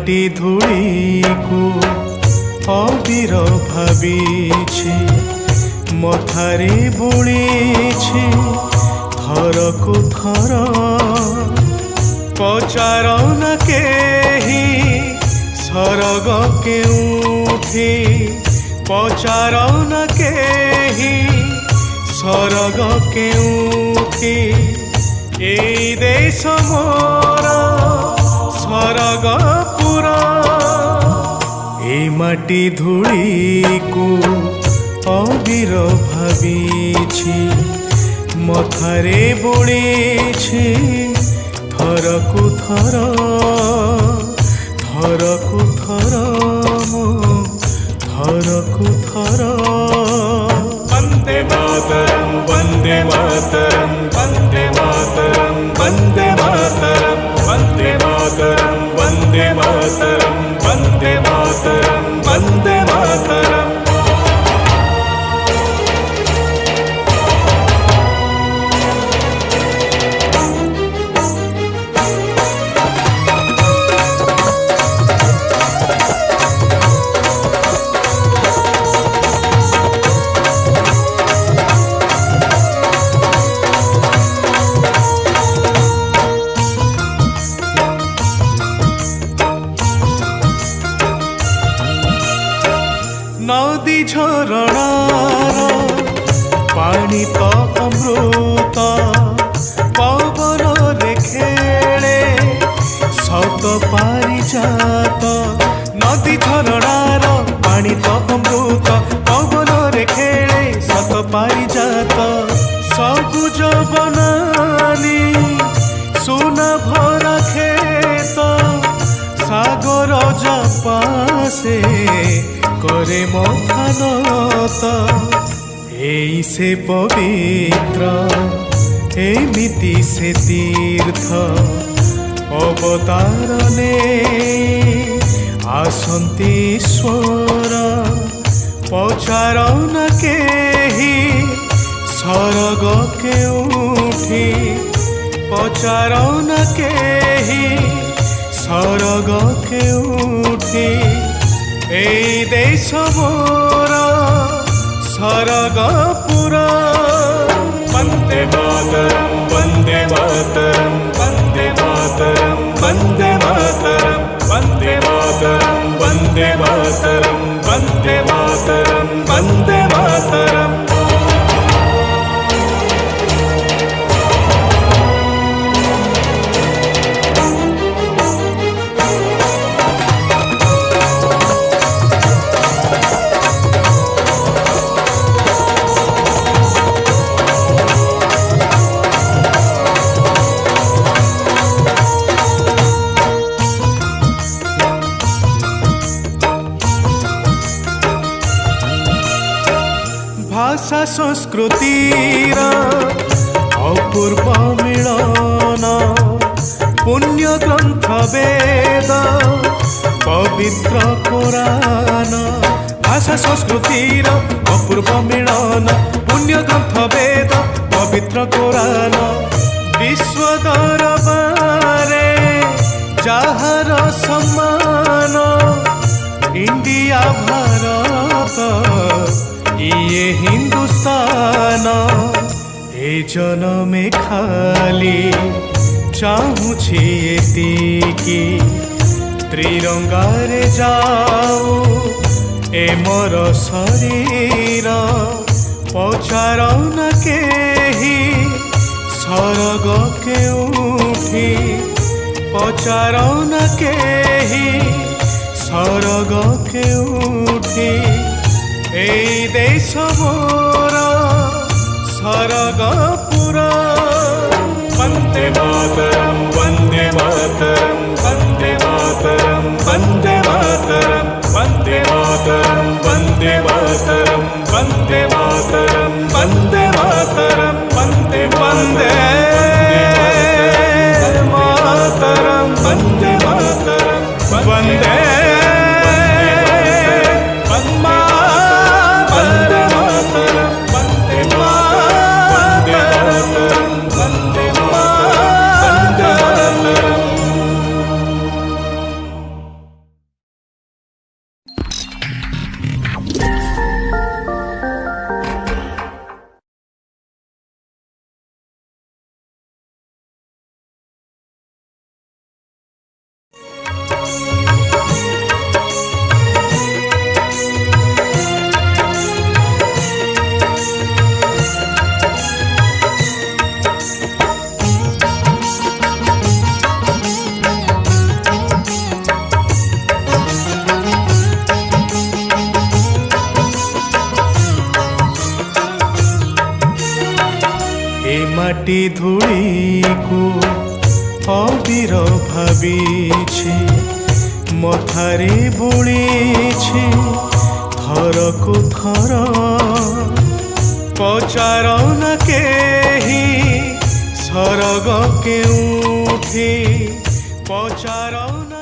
माटी धूली को अबीर भावी मथारे बोली थर को थर पचार न केही सरग केउठी पचार न केही सरग केउठी एई देश मोर सरगपुर ए माटी धूली को अबीर भावी मथारे बोली थर को थर थर को थर थर को थर वंदे मातरम वंदे मातरम वंदे मातरम वंदे मातरम वंदे मातरम वंदे मातरम वंदे मातरम वंदे मातरम। नदी झरणार पानी तो अमृत पवन रे खेले सत पारिजात नदी झरणार पानी तो अमृत पवन रे खेले सत पारिजात सबुज बनानी सोना भरा खेत सागर जपासे करे मथानत एई से पवित्र एमिति से तीर्थ अवतारने आसन्ति ईश्वर पचार न केही सरग केउठी पचार न केही सरग केउठी एई देश मोर सरगपुर वंदे मातरम वंदे मातरम वंदे मातरम वंदे मातरम वंदे मातरम वंदे मातरम वंदे मातरम वंदे मातरम। भाषा संस्कृतिर अपूर्व मिलन पुण्य ग्रंथ वेद पवित्र कुरान भाषा संस्कृतिर अपूर्व मिलन पुण्य ग्रंथ वेद पवित्र कुरान विश्व दरबारे जहार सम्मान इंडिया भारत ये हिंदुस्तान ए जनमे खाली चाहूछि एतिकी त्रिरंगारे जाऊ ए मोर शरीर पचार न केही सरग केउठी पचार न केही सरग केउठी एई देश मोर सरगपुर वंदे मातरम वंदे मातरम वंदे मातरम वंदे मातरम वंदे मातरम वंदे मातरम वंदे मातरम वंदे मातरम वंदे वंदे मातरम वंदे मातरम वंदे वंदे मातरम वंदे मातरम माटी धूली को अबीर भाविछे मथारे बोळीछे थर को थर पचार न केही सरग केउठी पचार न